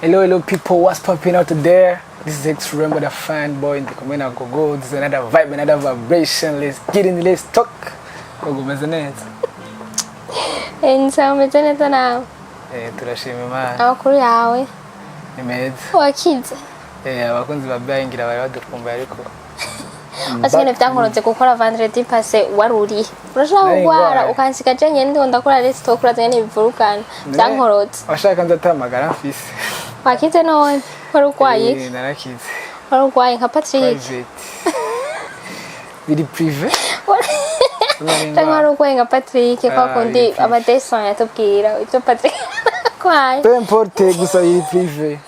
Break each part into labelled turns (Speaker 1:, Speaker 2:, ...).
Speaker 1: Hello people, what's popping out there? This is X Remember the fanboy in the comment go go. This is another vibe, another vibration. Let's get in, let's talk. Go mezenet.
Speaker 2: Nsa mezenet nawe.
Speaker 1: Turashima Imana.
Speaker 2: Amakuru yawe.
Speaker 1: Nimeze.
Speaker 2: Wakize.
Speaker 1: Abakunzi babayengira bari badukumva ariko.
Speaker 2: Asine byankoronze gukora vendredi passé waruri. Urashaka kugwara ukansiga je nyende ndakora resto kurazanye n'ibivurukana. Byankoronze.
Speaker 1: Washaka nzatamagara afise.
Speaker 2: Wakize none. Warugwaye.
Speaker 1: Narakize.
Speaker 2: Warugwaye nka Patrick.
Speaker 1: Biri privé.
Speaker 2: Warugwaye nka Patrick kwa kundi abadeson yatubwira icyo Patrick kwaye.
Speaker 1: Peu importe gusa biri privé.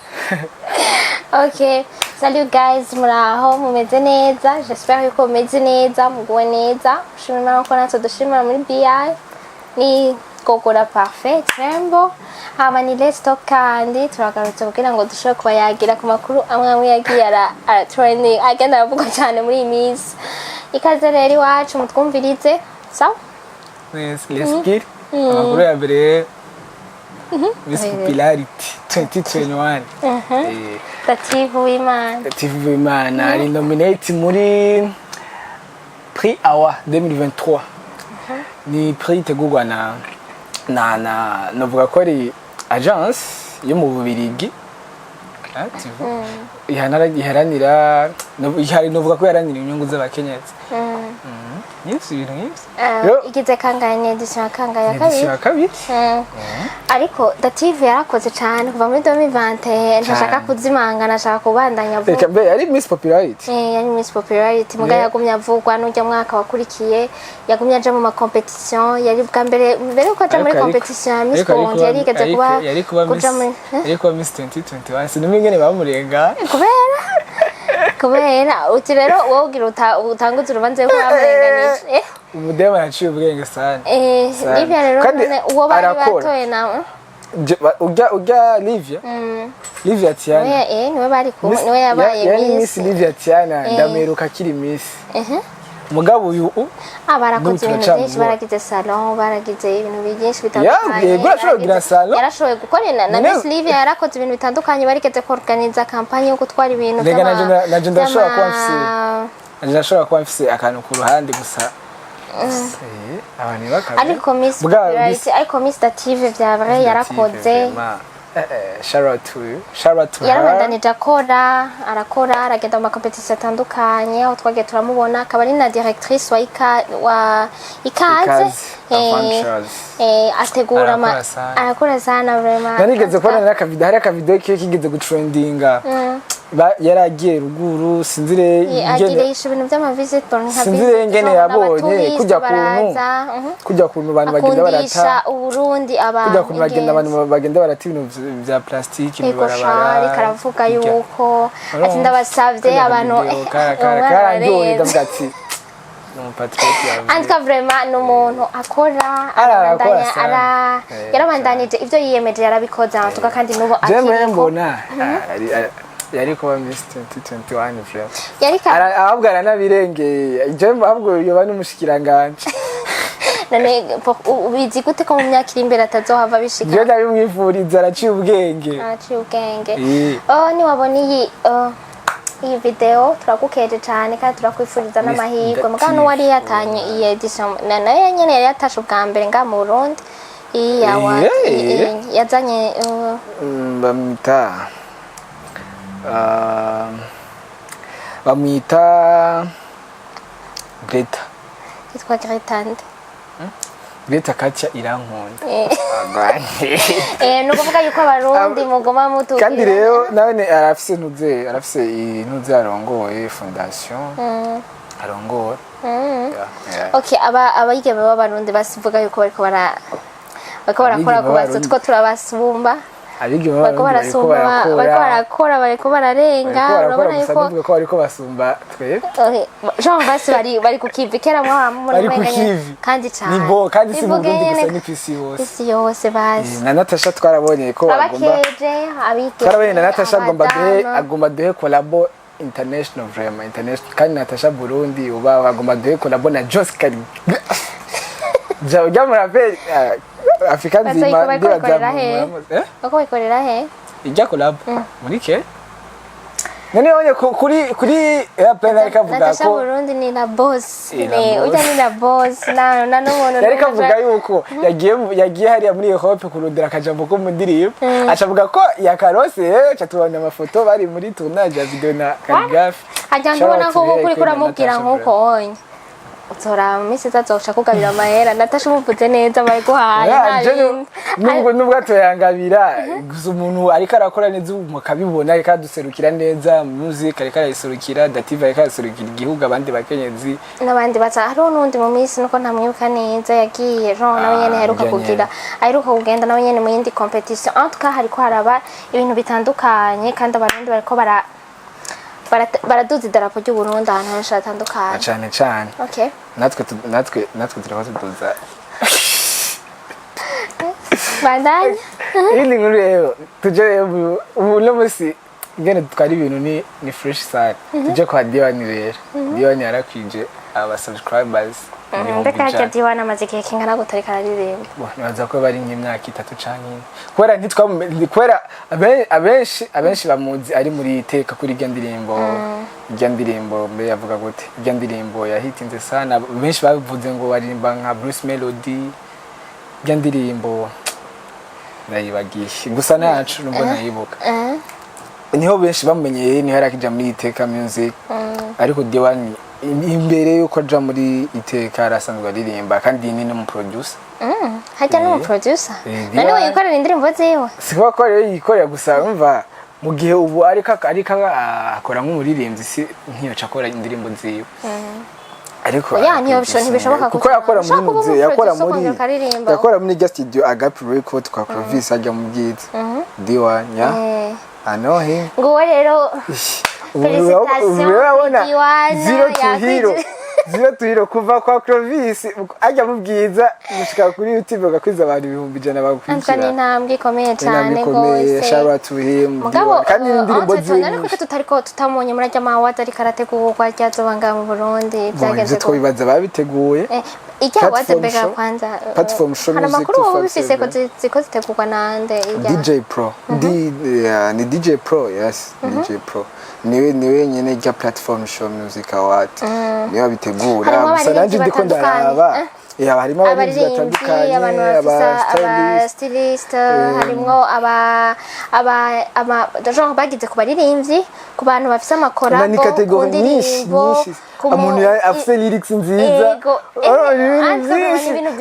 Speaker 2: Okay, salut guys, muraho mumeze neza. J'espère que mumeze neza, muguwe neza. Shimira ko natwe dushimira muri BI. Ni Gogora Parfait Rembo. Haba ni Let's Talk kandi turagarutse kugira ngo dushobore kuba yagira ku makuru amwe yagiye ara trending agenda aravuga cyane muri miss. Ikaze rero iwacu mutwumvirize. Sawa?
Speaker 1: Yes, let's get. Amakuru ya mbere. Miss Popularity 2021.
Speaker 2: Tativu
Speaker 1: Wimana ari nominate muri Prix Awa 2023. Ni prix tegurwa na novuga ko ari agence yo mu Bubirigi. Iharanira novuga ko yaranira inyungu z'abakenyezi. Yes, ibintu nk'ibyo.
Speaker 2: Igize kangaye edition kangaye kabiri. Ariko Dative yarakoze cyane kuva muri 2020 ntashaka kuzimanga nashaka kubandanya vuba.
Speaker 1: Reka mbe ari Miss Popularity.
Speaker 2: Yari Miss Popularity muga yagumya avugwa n'ujya mwaka wakurikiye yagumya aje mu ma competition yari bwa mbere uko aje muri competition ya Miss Conte yari igeze kuba
Speaker 1: Miss 2021 sinumingene bamurenga.
Speaker 2: Kubera uti rero wogira utanguze urubanze ko yamurenganije
Speaker 1: umudema yaciye ubwenge sana
Speaker 2: Livia rero uwo bari batoye nawe
Speaker 1: ujya Livia Tiana
Speaker 2: niwe bari kumwe niwe yabaye
Speaker 1: Miss Livia Tiana ndameruka kiri Miss mugabo uyu
Speaker 2: barakoze ibintu byinshi baragize salon baragize ibintu byinshi bitandukanye yarashoboye gukorana na Miss Livia yarakoze ibintu bitandukanye barigeze ko organiza campagne yo gutwara ibintu
Speaker 1: ndashobora kuba mfise akantu ku ruhande gusa
Speaker 2: ariko Miss Dative vyabare yarakoze
Speaker 1: shout out to her
Speaker 2: yarabandanije arakora aragenda mu competition atandukanye aho twagiye turamubona akaba ari na directrice wa ikaze ategura arakora sana vraiment
Speaker 1: narigeze kubona hari akavideo kigeze gutrendinga yaragiye ruguru sinzire
Speaker 2: agirisha ibintu by'ama visit
Speaker 1: sinzire ngene yabonye kujya kuntu abantu bagenda barata
Speaker 2: Uburundi
Speaker 1: kujya kuntu abantu bagenda barata ibintu bya plastique
Speaker 2: bibarabara karavuga yuko ati ndabasavye abantu
Speaker 1: karangiye ndamugati
Speaker 2: Antika vraiment n'umuntu akora yarabandanije ivyo yiyemeje yarabikoze tuka kandi nubo
Speaker 1: akiriko yari kuba Miss 2021 vraiment ahubwo aranabirengeye je ahubwo yoba n'umushikiranganje
Speaker 2: none ubizi gute ko mu myaka iri imbere atazohava bishika
Speaker 1: je ndabimwifuriza araciye ubwenge
Speaker 2: ni wabona iyi video turagukeje cyane kandi turakwifuriza n'amahirwe mugano wari yatanye iyi edition nayo nyene yari yatashe ubwa mbere nga mu Burundi yazanye
Speaker 1: bamwita Greta
Speaker 2: yitwa Greta nde
Speaker 1: Greta Katia irankunda
Speaker 2: nukuvuga yuko abarundi mugoma mutu
Speaker 1: kandi rero nawe arafise intuze arongoye fondation arongora
Speaker 2: okay abayigeme b'abarundi basivuga yuko bariko barakora ku baso two turabasumba bariko bararenga urabona yuko
Speaker 1: bariko basumba twebwe
Speaker 2: Jean basi bari kukivi kera muramenye kandi cyane
Speaker 1: nibo kandi si mu Burundi gusa ni
Speaker 2: kwisi yose basi
Speaker 1: na Natacha twarabonye ko twarabonye na Natacha agomba duhe collabo international vraiment international kandi Natacha Burundi uba agomba duhe collabo na Jos Kari Jamurabe African Zima
Speaker 2: bako bikorera he
Speaker 1: ijya collab muri ke none yonye kuri airplane ariko avuga
Speaker 2: Natacha
Speaker 1: ko
Speaker 2: Burundi ni na boss ujya ni na boss na n'umuntu
Speaker 1: ariko avuga yuko yagiye hariya muri Europe kurondera akajambo ko mu ndirimbo acavuga ko yakarose catubona amafoto bari muri tournage ya video na Kaligraphe
Speaker 2: hajya ngubona ko kuri kuramubwira nkuko onye utora misi zazoca kugabira amahera Natacha umuvuze neza bari guhaye
Speaker 1: nubwo atoyangabira gusa umuntu ariko arakora neza mukabibona ariko aduserukira neza music ariko arayiserukira Dative ariko araserukira igihugu abandi bakenyezi
Speaker 2: n'abandi baza hariho n'undi mu minsi nuko ntamwibuka neza yagiye Jean nawe nyene aheruka kugenda nawe nyene mu yindi competition en tout cas hariko haraba ibintu bitandukanye kandi abarundi bariko baraduza idarapo ry'u Burundi ahantu henshi hatandukanye
Speaker 1: cyane
Speaker 2: okay
Speaker 1: natwe turabaduza
Speaker 2: bandanye
Speaker 1: ili nkuru rero tuje ubu no musi ngene twari ibintu ni fresh side tuje kwa Diwani rero Diwani yarakwije aba subscribers
Speaker 2: ndakajya Diwani amaze igihe kingana gutari kararirimba
Speaker 1: nibaza ko bari nk'imyaka 3 canke kubera abenshi bamuzi ari muri iteka kuri irya ndirimbo mbe yavuga gute irya ndirimbo yahitinze sana benshi bavuze ngo baririmba nka Bruce Melody irya ndirimbo nayibagiye gusa nacu nubwo nayibuka niho benshi bamenyeye niho yarakija muri iteka music ariko Diwani imbere yuko aja muri iteka arasanzwe aririmba kandi ni no producer
Speaker 2: hajya no producer none wikorera indirimbo ziwe
Speaker 1: siko ko rero yikorera gusa umva mu gihe ubu ariko akora nk'umuririmbyi si ntiyoca akora indirimbo ziwe ariko
Speaker 2: niyo ntibishoboka
Speaker 1: kuko yakora muri just studio Agape Record kwa Province ajya mu byiza Diwani ano he
Speaker 2: ngo rero
Speaker 1: zero to hero kuva kwa Province ajya mu bwiza gushika kuri YouTube gakwiza abantu 100 bakwishira
Speaker 2: ni ntambwe ikomeye cyane gose
Speaker 1: shout to him
Speaker 2: kandi indirimbo ziwe nuko tutariko tutamonye muri ajya mawata ari karategurwa ryazobanga mu Burundi
Speaker 1: byageze ko bibaza babiteguye
Speaker 2: ijya waze bega kwanza
Speaker 1: platform show music
Speaker 2: amakuru wowe bifise ko ziko zitegurwa nande ijya
Speaker 1: DJ Pro ni DJ Pro yes DJ Pro niwe nyene rya platform show music award niyo bitegura gusa nanje ndiko ndaraba harimo abarinzi batandukanye
Speaker 2: aba stylist harimo aba genre bagize ku baririmbyi ku bantu bafise amakora
Speaker 1: ni category nyinshi umuntu afise lyrics nziza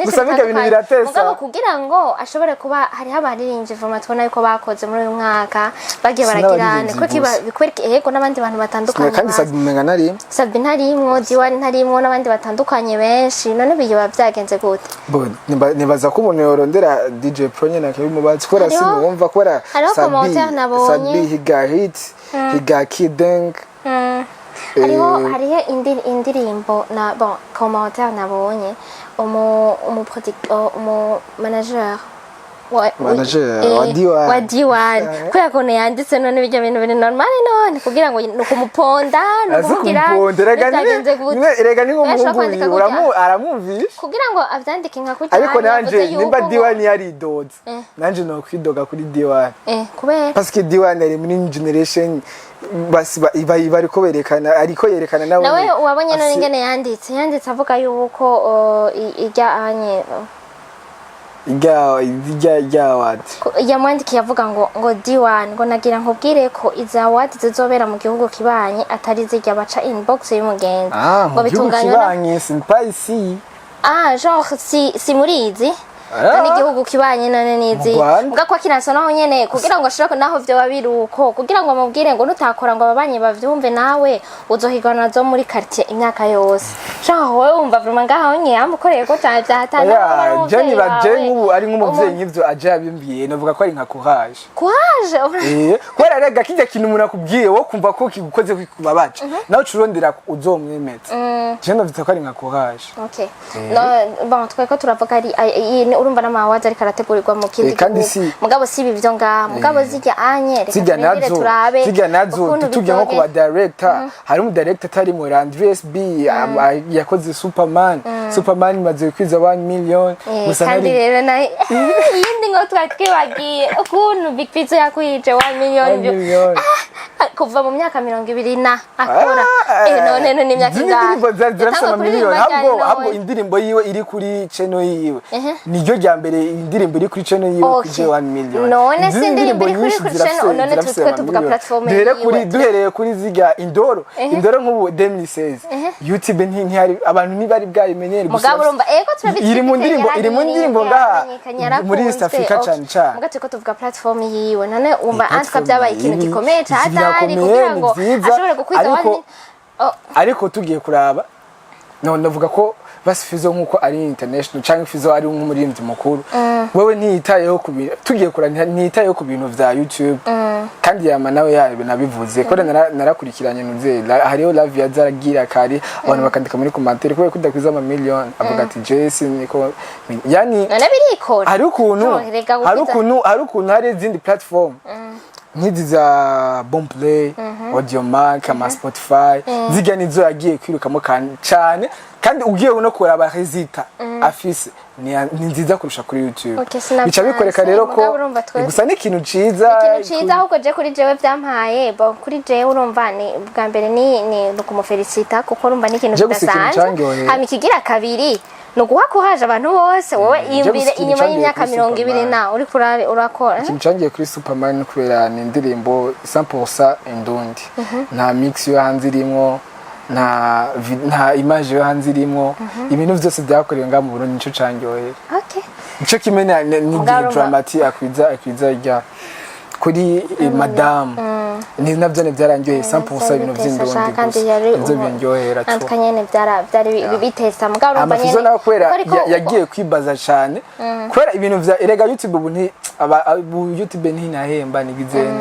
Speaker 1: gusa biga ibintu biratesa
Speaker 2: mugabo kugira ngo ashobore kuba hariho abaririmbyi vuma tubona yuko bakoze muri uyu mwaka bagiye baragirane ko bikwereka yego n'abandi bantu batandukanye
Speaker 1: kandi
Speaker 2: Sabine ntarimwo Diwani ntarimwo n'abandi batandukanye benshi none biyo byagenze gute
Speaker 1: nibaza ko umuntu yorondera DJ Pro nyene akabimubaza kora sinumva kora Sabi higa Kideng
Speaker 2: hariho indirimbo na commentaire nabonye umu manager
Speaker 1: wa
Speaker 2: Diwani kubera ko yanditse none bijya bintu biri normal none kugira ngo nukumuponda nukugira
Speaker 1: rega ni nk'umuhungu aramwumvisha
Speaker 2: kugira ngo avyandike nka kugira
Speaker 1: ariko nanje nimba Diwani yari doze nanje no kwidoga kuri Diwani
Speaker 2: kubera
Speaker 1: parce que Diwani ari muri generation basi bariko berekana ariko yerekana
Speaker 2: nawe wabonye none ngene yanditse avuga yuko ijya anye yamwandikiye avuga ngo Diwani ngo nagira nkubwire ko iza award zizobera mu gihugu kibanye atari zijya baca inbox y'umugenzi
Speaker 1: ngo bitunganya
Speaker 2: genre si murizi kandi igihugu kibanye none nizi mbwa kwa kinaso naho nyene kugira ngo ashobora naho vyo babiruko kugira ngo amubwire ngo nutakora ngo ababanye bavyumve nawe uzohigana zo muri quartier imyaka yose genre wowe umva vraiment ngaho nye amukoreye ko cyane byahatana
Speaker 1: Jenny baje nk'ubu ari nk'umuvyeyi nk'ivyo aje yabimbiye navuga ko ari nka courage kwera rega kijya kintu umuntu akubwiye wo kumva ko kigukoze kwikubabaje nawe curondera uzomwemeza je ndavita ko ari nka courage
Speaker 2: okay no bon tweko turavuga ari urumva n'amawaza ari karategurirwa mu kindi gihugu mugabo si bivyo nga mugabo zijya anye
Speaker 1: reka nazo tujya nko kuba director hari mu director atari mu Rand VSB yakoze Superman Superman imaze kwiza 1 million gusa
Speaker 2: kandi rero na yindi ngo twatwibagiye ukuntu Big Fizzo yakwije 1 million kuva mu myaka 20 na akora none ni imyaka
Speaker 1: indirimbo zirafite miliyoni ahubwo indirimbo yiwe iri kuri channel yiwe niryo rya mbere indirimbo iri kuri channel yiwe kuje 1 million
Speaker 2: none se indirimbo iri kuri channel none twe tuvuga platform yiwe
Speaker 1: duhereye kuri ziga indoro nk'ubu 2016 YouTube ntihari abantu ntibari bwayimenyere
Speaker 2: gusa mugabo urumva ego turabitse
Speaker 1: iri mu ndirimbo ngaha muri East Africa cyane
Speaker 2: mugabo twe tuvuga platform yiwe none umva antka byabaye ikintu gikomeye cyane kugira ngo ashobore gukwiza
Speaker 1: ariko tugiye kuraba none ndavuga ko basi Fizzo nkuko ari international cyangwa Fizzo ari nk'umuririmbyi mukuru wewe ntiyitayeho ku bintu tugiye kurana ntiyitayeho ku bintu vya YouTube kandi yama nawe yabe nabivuze ko narakurikiranye nuze hariho live yazaragira kari abantu bakandika muri commentaire ko kudakwiza ama million avuga ati Jesse niko yani
Speaker 2: birikora
Speaker 1: hari ukuntu hari izindi platform nk'izi za Boomplay, Audiomack, ama Spotify ziga nizo yagiye kwirukamo cyane kandi ugiye no kuraba resita afise ni nziza kurusha kuri YouTube bica bikoreka rero ko gusa n'ikintu ciza
Speaker 2: ahubwo je kuri jewe byampaye kuri jewe urumva ni bwa mbere ni kumufelicita kuko urumva n'ikintu kidasanzwe hama ikigira kabiri no guhakuhaje abantu bose wowe imbire inyuma y'imyaka 20 na uri urakora
Speaker 1: ikintu cangiye kuri Superman kubera ni indirimbo 100% indundi nta mix yo hanze irimo nta image yo hanze irimo ibintu byose byakorewe nga mu Burundi nico cangyohera nico kimena ni dramatic akwiza ijya kuri madame ni nabyo ne byarangiye 100% ibintu by'indundi
Speaker 2: kandi yari
Speaker 1: ibyo byaryohera cyo
Speaker 2: antanyene byari bitesa mugabo urumva
Speaker 1: nyene nawe kwera yagiye kwibaza cyane kwera ibintu vya erega YouTube ubu YouTube ntinahemba nigizene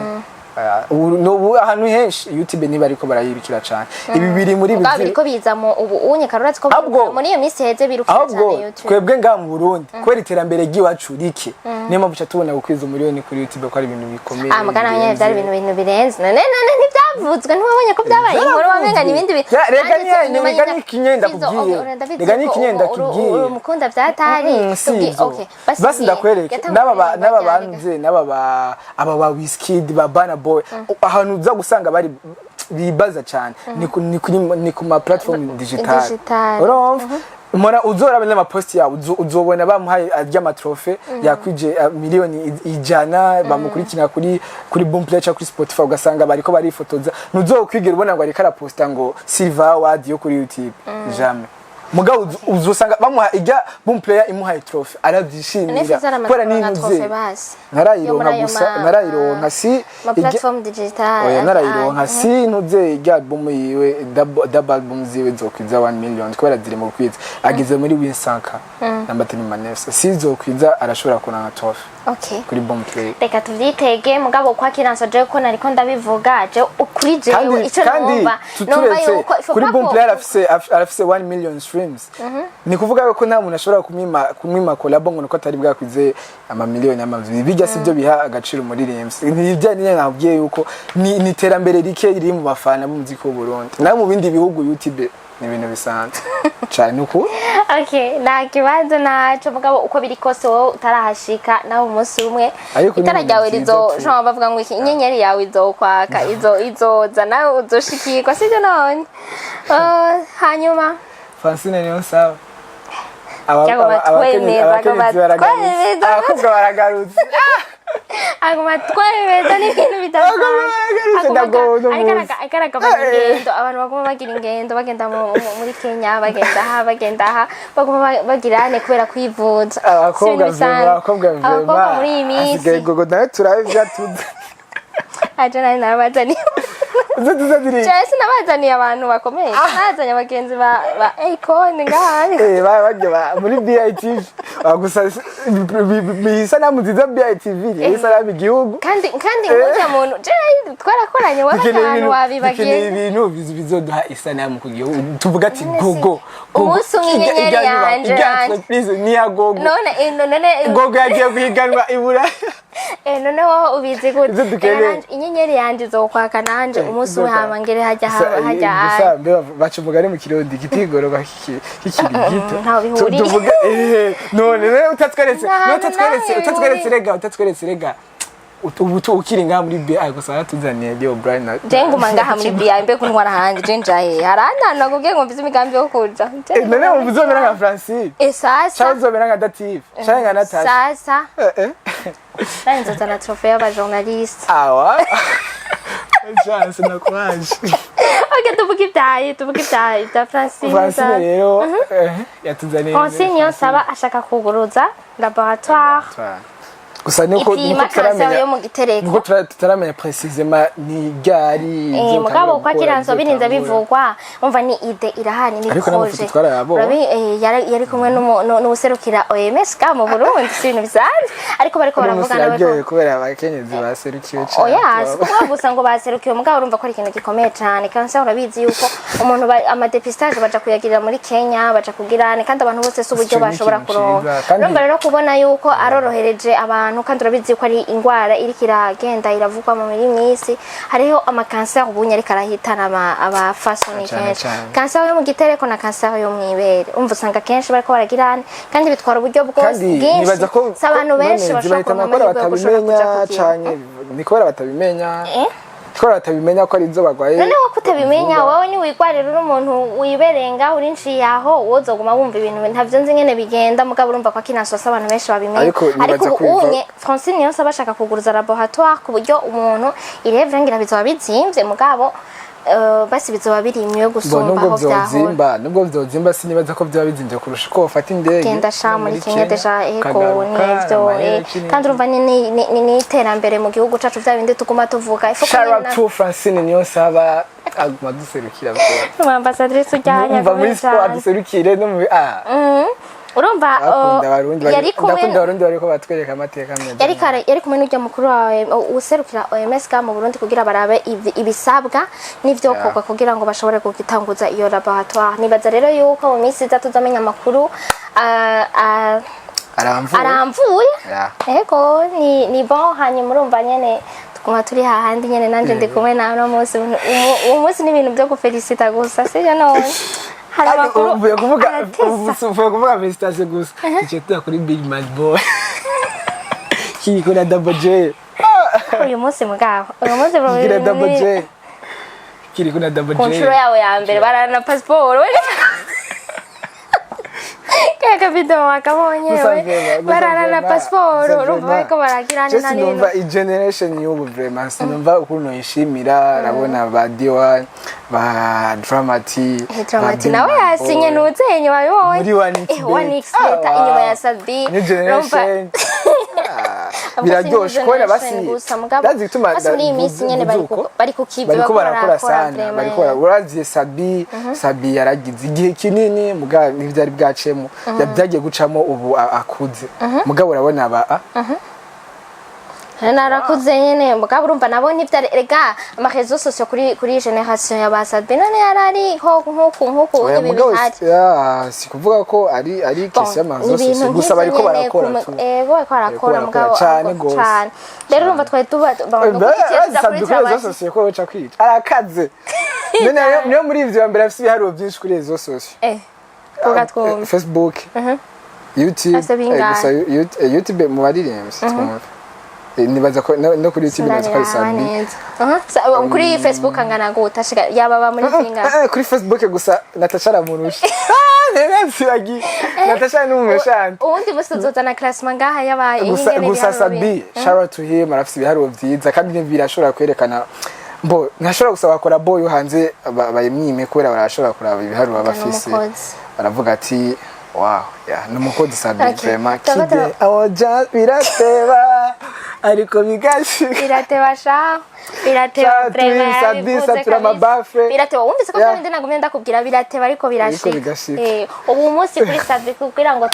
Speaker 1: ubu ahantu henshi YouTube niba ariko barayibikira cyane ibi biri muri
Speaker 2: bizi biriko biza mu ubu unye karuratse ko muri iyo minsi heze birukira cyane YouTube
Speaker 1: twebwe nga mu Burundi kwera iterambere giwacu rike niyo mpamvu cyatubona gukwiza umuriyoni kuri YouTube ko ari ibintu bikomeye
Speaker 2: mugana nyine byari ibintu birenze none ntibyavuzwe ntiwabonye ko byabaye inkuru wamenga n'ibindi
Speaker 1: rega ni kinyenda kubwiye rega ni kinyenda kubwiye
Speaker 2: umukunda byatari
Speaker 1: okay basi ndakwereke n'aba banze aba ba Wizkid ba Bana Boy ahantu uza gusanga bari bibaza cyane ni ku ma platform digital urumva mora uzoraba n'ama post ya uzobona bamuhaye arya matrofe yakwije miliyoni ijana bamukurikira kuri Boomplay cyangwa kuri Spotify ugasanga bariko barifotoza nuzokwigera ubona ngo ari karaposta ngo Silver Award yo kuri YouTube jamais mugabo uzosanga bamuha ijya Boomplay imuhaye trophy arabyishimira kora n'intuze narayironka si
Speaker 2: platform digital
Speaker 1: narayironka si ntuze ijya album yiwe double album ziwe zokwiza 1 million kubera ziri mu kwiza agize muri Winsanka namba 3 manesa si zokwiza arashobora kunanga trophy kuri Boomplay
Speaker 2: reka tuvyitege mugabo kwa kiranso je ko nariko ndabivuga je ukuri jewe ico numva yuko
Speaker 1: kuri Boomplay arafise 1 million streams ni kuvuga ko nta muntu ashobora kumwima collab ngo nuko atari bwakwize ama miliyoni y'amaviews bijya sivyo biha agaciro umuririmbyi nibyo nyine nabwiye yuko ni terambere rike iri mu bafana b'umuziki w'u Burundi naho mu bindi bihugu YouTube ni ibintu bisanzwe cyane uko
Speaker 2: nta kibazo naco mugabo uko biri kose wowe utarahashika nawe umunsi umwe itara ryawe rizoshobora bavuga ngo inyenyeri yawe izokwaka izoza nawe uzoshikirwa sivyo none hanyuma
Speaker 1: Francine Niyonsaba abakenyezi baragarutse
Speaker 2: aguma twemeza n'ibintu bidasanzwe abantu baguma bagira ingendo bagenda muri Kenya bagenda aha baguma bagirane kubera kwivuza
Speaker 1: abakobwa
Speaker 2: muri iyi minsi
Speaker 1: asigaye gogo nawe turabe vyatuze
Speaker 2: aje nari narabazaniye Jesse nabazaniye abantu bakomeye nazanye abagenzi ba Icon ngahari
Speaker 1: bajya muri BITV gusa bisa namuziza BITV isa nabi gihugu
Speaker 2: kandi ngoja muntu twarakoranye w'abantu wabibagiye
Speaker 1: ibintu bizoduha isanamu ku gihugu tuvuga ati gogo
Speaker 2: umunsi unyenyeri yanje
Speaker 1: please ni ya gogo
Speaker 2: none
Speaker 1: gogo yagiye kwiganwa ibura
Speaker 2: noneho ubizi gute
Speaker 1: Ivyo dukeneye.
Speaker 2: inyenyeri yanje izokwaka nanje umunsi umwe hama ngere hajya
Speaker 1: gusa mbe baca umugani mu kirundi kitigoroka kikiri gito
Speaker 2: ntaho bihuriye.
Speaker 1: tuvuge none rero utatweretse rega ubu ukiri ngaha muri BI gusa natuzaniye Leo Brian na
Speaker 2: je nguma ngaha muri BI mbe kuntwara hanze je njaye harandana kugira ngo mbize imigambi yo kuja
Speaker 1: none ubu uzomera nka Francine
Speaker 2: sasa
Speaker 1: cyangwa uzomera nka Dative cyangwa nka Natacha
Speaker 2: sasa nani nzozana trophée y'abajournaliste
Speaker 1: awa chance nakwaje
Speaker 2: okay tuvuge ibyayi bya
Speaker 1: Francine rero yatuzaniye
Speaker 2: Francine Niyonsaba ashaka kuguruza laboratoire
Speaker 1: gusa nuko
Speaker 2: yo mu gitereko
Speaker 1: nuko tutaramenya précisément ni gari
Speaker 2: mugabo kwa kiranzo birinze bivugwa umva ni ide irahani ni projet yari kumwe n'userukira OMS ka mu Burundi ibintu bisanzwe ariko bariko baravugana
Speaker 1: bako kubera abakenyezi baserukiwe cyane
Speaker 2: kuko gusa ngo baserukiwe mugabo urumva ko ari ikintu gikomeye cyane kandi urabizi yuko umuntu amadepistage baja kuyagirira muri Kenya baja kugirana kandi abantu bose s'uburyo bashobora kuronka urumva rero kubona yuko arorohereje abantu kandi urabizi ko ari ingwara iri kiragenda iravugwa mu misi hariho amakanser ubunye ariko arahitana aba fasoni kenshi kanser yo mu gitereko na kanser yo mwibere umva usanga kenshi bariko baragirana kandi bitwara uburyo bwose bwinshi abantu benshi bashobora
Speaker 1: batabimenya cyane nikora batabimenya batabimenya ko ari inzo bagwaye
Speaker 2: none wo kutabimenya wowe ni wigwarira umuntu wiberenga urinshi yaho wozoguma wumva ibintu ntavyo nzi ngene bigenda mugabo urumva ko akinasosa abantu benshi babimenya ariko unye Francine Niyonsaba bashaka kuguruza laboratoire ku buryo umuntu irevre ngira bizoba bizimvye mugabo basi bizoba birimye gusumba aho byahora
Speaker 1: nubwo vyozimba sinibaza ko byaba bizinje kurusha ko bafata indege
Speaker 2: genda sha muri Kenya deja eko nevyo kandi urumva ni iterambere mu gihugu cacu vya bindi tuguma tuvuga
Speaker 1: shout to Francine Niyonsaba aguma duserukira
Speaker 2: bwo ambassadrice ujyanya
Speaker 1: umva muri sport duserukire no mu urumva
Speaker 2: yari kumwe
Speaker 1: ndakunda abarundi bariko batwereka amateka meza
Speaker 2: yari kumwe n'ujya mukuru wawe userukira OMS mu Burundi kugira barabe ibisabwa n'ivyo kokwa kugira ngo bashobore kugitanguza iyo laboratoire nibaza rero yuko mu minsi tuzamenya amakuru aramvuye ego ni bon hanyuma urumva nyene kuma turi hahandi nyene nanje ndi kumwe nawe no munsi umunsi n'ibintu byo gufelicita gusa sije none
Speaker 1: uvuye kuvuga felicitation gusa icyo kuri Big Man Boy kiko na Double J
Speaker 2: uyu munsi mugabo uyu munsi
Speaker 1: kiri Double J kiri kuna Double J
Speaker 2: control yawe ya mbere barana passport kaka video wakabonye we barana na passport urumva ko baragirana nani
Speaker 1: numva i generation y'ubu vraiment sinumva ukuntu yishimira rabona ba Diwan ba Dramati
Speaker 2: nawe yasinye nuzenye wabibonye
Speaker 1: muri
Speaker 2: 1x leta inyuma ya Sabi
Speaker 1: generation biraryoshe kubona basi ndazi gutuma
Speaker 2: muri iminsi nyene bari kukiva
Speaker 1: bariko barakora sana bariko uraziye Sabi yaragize igihe kinini muga n'ivyari bwacemo yabyagiye gucamo ubu akuze mugabo urabona ba
Speaker 2: narakuze nyene mugabo urumva nabone ivyo rega amarezo sosio kuri generation ya basadbe none yarari nkuko ibi bihari
Speaker 1: sikuvuga ko ari kesi y'amarezo sosio gusa bariko barakora
Speaker 2: bariko barakora mugabo cyane rero urumva twari
Speaker 1: kuri rezo sosio ko baca kwica arakaze none niyo muri ivyo mbere afite ibiharuro byinshi kuri rezo sosio Facebook YouTube mu baririmbyi nibaza ko no kuri YouTube nibaza ko ari Sabi
Speaker 2: kuri Facebook angana gutashika yababa muri finga
Speaker 1: kuri Facebook gusa Natacha aramurusha nsibagiye Natacha ni méchante
Speaker 2: ubundi musuzozana classement ngaha yabaye ingene
Speaker 1: gusa Sabi shout to him arafite ibiharuro byiza kandi birashobora kwerekana mbo ntashobora gusaba kora boy hanze bayimwime kubera barashobora kuraba ibiharuro abafise baravuga ati wow numukozi Sabi vraiment kide awoja birateba ariko bigashika
Speaker 2: birateba sha birateba vraiment
Speaker 1: Sabi satura mabafe
Speaker 2: birateba wumvise ko kandi nagumye ndakubwira birateba ariko birashika ubu munsi kuri Sabi kugira ngo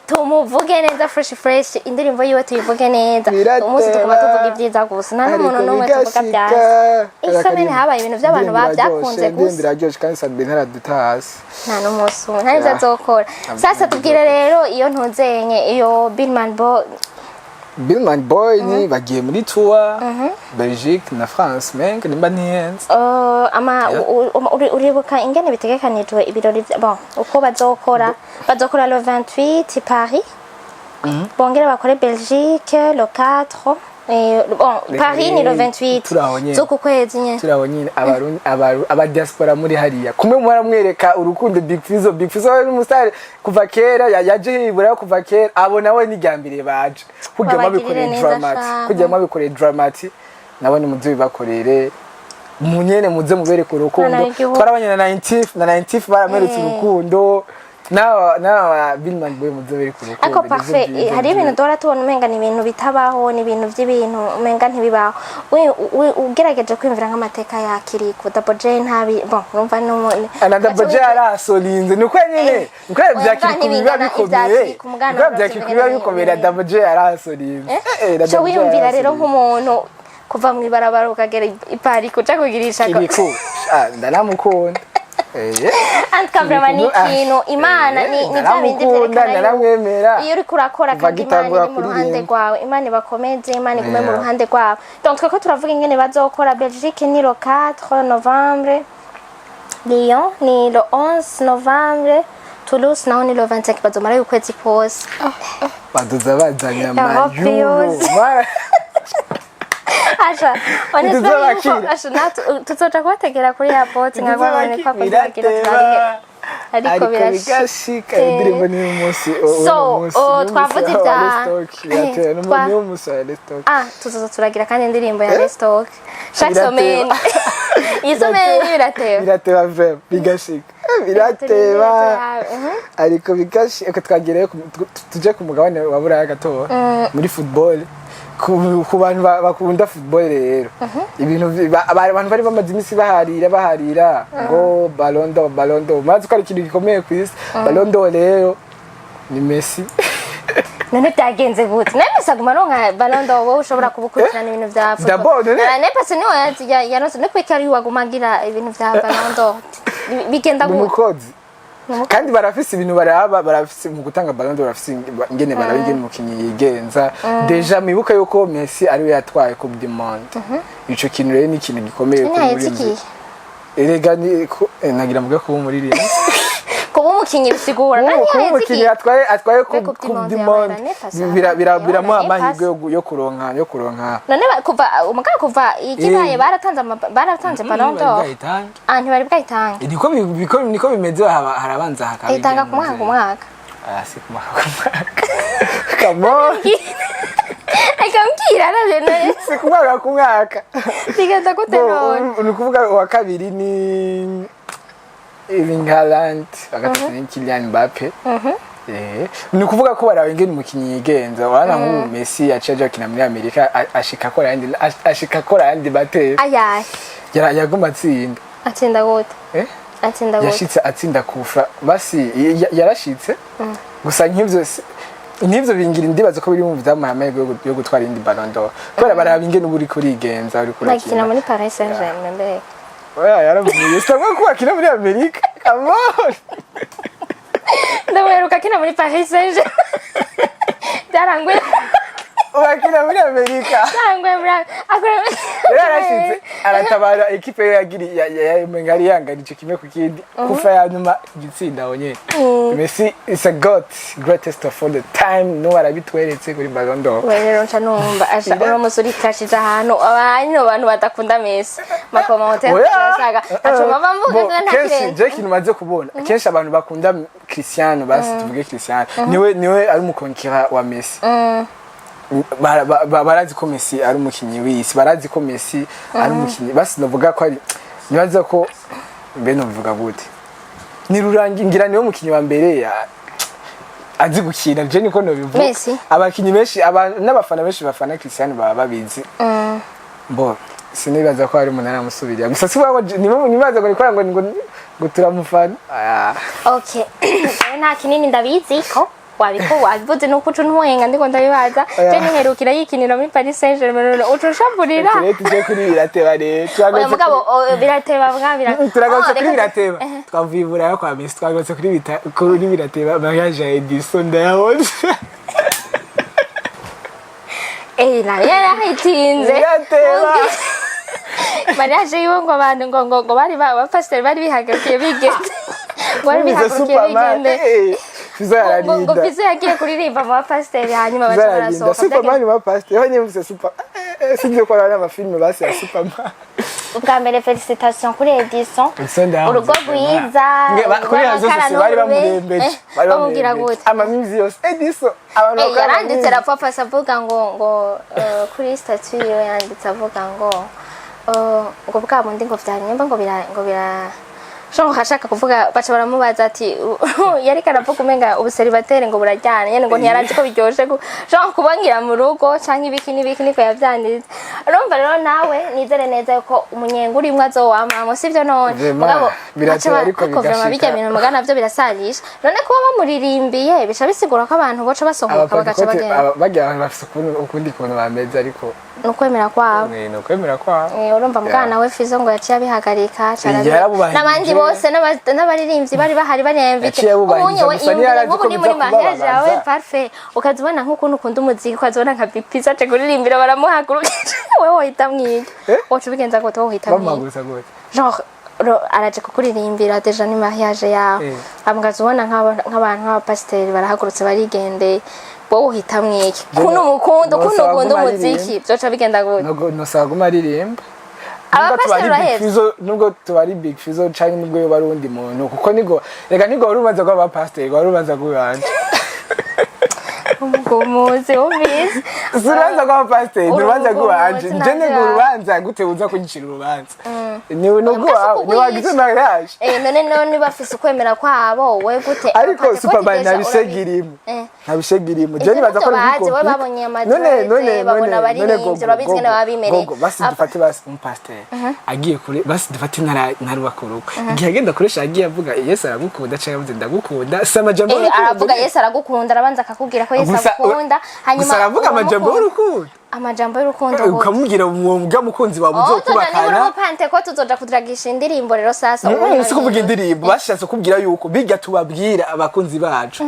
Speaker 2: tumuvuge neza fresh indirimbo yiwe tuyivuge neza umunsi tukaba tuvuga ibyiza gusa nta n'umuntu n'umwe tuvuga byaza isabene habaye ibintu by'abantu bavyakunze gusa
Speaker 1: biraryoshye kandi Sabi ntaraduta hasi
Speaker 2: nta n'umunsi nta nivyo azokora sasa tubwire rero iyo ntuzenye iyo Billman Bo
Speaker 1: Billman Boy ni bagiye muri tour Belgique na France menga nimba ntiyenze
Speaker 2: uribuka ingene bitegekanijwe ibirori bon uko bazokora le 28 Paris bongere bakore Belgique le 4 Paris ni le 28 zo kukwezi nye
Speaker 1: turabonye aba diaspora muri hariya kumwe muramwereka urukundo Big Fizzo n'umustar kuva kera yaje hibura kuva kera abo nawe ni gambire baje kujya mabikore dramati nabone muzi bakorere munyene muze mubereka urukundo twarabanye na 90 barameretse urukundo na Billman Boy muzobere ku rukundo
Speaker 2: ako parfait hari ibintu dora tubona umenga ni ibintu bitabaho ni ibintu by'ibintu umenga ntibibaho ugerageje kwimvira nk'amateka yakiri ku Double J ntabi bon urumva n'umuntu
Speaker 1: Double J arasolinze nuko nyene nuko byakiri kubiba bikomeye Double J arasolinze
Speaker 2: cyo wiyumvira rero nk'umuntu kuva mu ibarabara ukagera ipari kuca kugirisha
Speaker 1: ko ndanamukunda
Speaker 2: Antkabra ni kintu Imana ni bindi
Speaker 1: byerekana
Speaker 2: iyo uri kurakora kandi Imana iri mu ruhande rwawe Imana bakomeze Imana igume mu ruhande rwawe donc twako turavuga ingene bazokora Belgique ni le 4 novembre Lyon ni le 11 novembre Toulouse naho ni le 25 bazomara yukwezi kose
Speaker 1: baduza bazanya amajuru
Speaker 2: Asha, honestly, tuzoja kubategera kuri airport nkabone kwa kugira turarihe ariko birashika
Speaker 1: indirimbo ni umunsi
Speaker 2: twavuze
Speaker 1: ibya
Speaker 2: tuzoza turagira kandi indirimbo ya restock chaque semaine iyi semaine
Speaker 1: birateba vrem bigashika birateba ariko bigashika twagireyo tuje ku mugabane wa Buraya gato muri football ku bantu bakunda football rero ibintu abantu bari bamaze imisi baharira ngo Ballon d'Or maze ko ari ikintu gikomeye ku isi Ballon d'Or rero ni Messi
Speaker 2: none byagenze gute nemesa gumaronka Ballon d'Or wowe ushobora kubukurikirana ibintu vya
Speaker 1: football
Speaker 2: ne pasi niwe yaronse ne kwekari wagumagira ibintu vya Ballon d'Or bigenda
Speaker 1: gute kandi barafise ibintu barafise mu gutanga Ballon d'Or barafise ingene barabigena umukinyi yigenza deja mibuka yuko Messi ari we yatwaye Coupe du Monde ico kintu rero ni ikintu gikomeye
Speaker 2: ku muri
Speaker 1: erega ni nagira muga ko muri rimwe
Speaker 2: kuba umukinyi bisigura
Speaker 1: nani umukinyi atwaye Coupe du Monde biramuha amahirwe yo kuronka
Speaker 2: none kuva ikibaye baratanze Ballon d'Or ntibari bwayitange
Speaker 1: niko bimeze harabanza
Speaker 2: hakabitanga ku mwaka
Speaker 1: si ku mwaka come on
Speaker 2: akambwira none
Speaker 1: si ku mwaka
Speaker 2: bigenda gute none
Speaker 1: ni kuvuga wa kabiri ni Haaland agatatu ni Kylian Mbappe ni kuvuga ko barawengena umukinyi yigenza wana nk'ubu Messi yacaje akina muri Amerika ashika kora yandi bateye yagomba atsinda
Speaker 2: gute
Speaker 1: yashitse atsinda kufa basi yarashitse gusa nk'ivyo bingira indibazo ko biri mu vyamahame yo gutwara indi Ballon d'Or kubera barabingena uburi kurigenza uri
Speaker 2: kurakina muri Paris Saint-Germain mbere
Speaker 1: yaravuye samwe ko akina muri Amerika come on
Speaker 2: ndaweruka kina muri Paris Saint-Germain darangwe
Speaker 1: wakina muri Amerika
Speaker 2: darangwe
Speaker 1: yarashitse aratabara equipe yo yagiri ya mengari yanganije kimwe ku kindi kufa ya nyuma gitsinda onye Messi is a greatest of all the time no arabitweretse kuri Ballon d'Or
Speaker 2: rero nca numva asha uno musuri kashiza ahantu abantu badakunda Messi makoma hotel ashaka acuma bamvuga ngo
Speaker 1: kenshi je kintu maze kubona kenshi abantu bakunda Cristiano basi tuvuge Cristiano niwe ari umukonkira wa Messi barazi ko Messi ari umukinyi w'isi barazi ko Messi ari umukinyi basi navuga ko ari nibaza ko beno bivuga gute ni rurangira niwe mukinyi wa mbere azi gukina je niko no bivuga abakinyi benshi n'abafana benshi bafana Cristiano baba babizi bo sinibaza ko ari umuntu aramusubirira gusa si wabo nibaza ko nikora ngo turamufana
Speaker 2: okay nta kinini ndabizi ko wabivuze nuko ucu ntwenga ndiko ndabibaza je niherukira yikinira muri Paris Saint-Germain ucushamburira
Speaker 1: tuje kuri birateba rero
Speaker 2: oya mugabo birateba bwabira
Speaker 1: turagotse kuri birateba twavivura yo kwa Messi twagotse kuri birateba mariage ya Edison ndayabona
Speaker 2: nawe yarahitinze
Speaker 1: yateba
Speaker 2: mariage yiwe ngo abantu ngo bari abapasiteri bari bihagarukiye bigeze ngo bari bihagarukiye bigende ngo Fizo yagiye kuririmba mu bapasiteri hanyuma baca barasohoka
Speaker 1: Superman mu bapasiteri aho nyemvise super sinzi ko ari amafilme basi ya Superman
Speaker 2: ubwa mbere felicitation kuri Edison urugo rwiza
Speaker 1: kuri hazo se bari bamurembeje
Speaker 2: bamubwira gute
Speaker 1: amamizi yose Edison abantu
Speaker 2: yaranditse rapapa avuga ngo kuri statue yo yanditse avuga ngo bwa bundi ngo vyanyemba ngo bira Jean hashaka kuvuga baca baramubaza ati yari karavuga umenga ubuseribateri ngo burajyana nyene ngo ntiyarazi ko biryoshe Jean kubangira mu rugo canke ibiki niko yavyanditse urumva rero nawe nizere neza yuko umunyenga urimwe azowamamo sivyo none mugabo
Speaker 1: biratera ariko
Speaker 2: bigashika bijya bintu mugana navyo birasarisha none kuba bamuririmbiye bisha bisigura ko abantu boca basohoka bagaca bagenda
Speaker 1: bagira abantu bafise ukundi kuntu bameze ariko
Speaker 2: nukwemera kwabo urumva mugana we Fizo ngo yaciye abihagarika n'abandi bose n'abaririmbyi bari bahari baremvite ubunye we ubu ni muri mariage yawe parfait ukazibona nk'ukuntu ukunda umuziki ukazibona nka Big Pizza aje kuririmbira baramuhagurukije wewe wohita mwige woca ubigenza gute wohita mwige genre araje kukuririmbira deja ni mariage yawe amugazibona nk'abantu nk'abapasiteri barahagurutse barigendeye wowe uhita mwiki kuno ukunda umuziki byoca bigenda gute
Speaker 1: no saguma aririmba nubwo tubari Big Fizo canke nubwo yo bari undi muntu kuko nigo urubanza rw'abapasiteri urubanza rw'ubanje
Speaker 2: umuzi ubizi
Speaker 1: urubanza rw'abapasiteri urubanza rw'ubanje nje nigo urubanza gute uza kunyicira urubanza ni wagize mariage
Speaker 2: none bafise ukwemera kwabo we gute
Speaker 1: ariko Superman nabishegirimo je nibaza ko
Speaker 2: bazi we babonye amadrede babona bari n'ivyo babizwe n'ababimereye
Speaker 1: basi dufate basi umupasiteri agiye kure basi dufate ntarubakuruka igihe agenda kuresha agiye avuga Yesu aragukunda cyangwa yavuze ndagukunda si amajambo
Speaker 2: aravuga Yesu aragukunda arabanza akakubwira ko Yesu agukunda hanyuma
Speaker 1: aravuga amajambo y'urukundo
Speaker 2: amajambo y'urukundo
Speaker 1: ukamubwira umuga mukunzi wawe uzokubakana
Speaker 2: pante ko tuzoja kudiragisha indirimbo rero sasa
Speaker 1: si kuvuga indirimbo bashatse kubwira yuko bijya tubabwira abakunzi bacu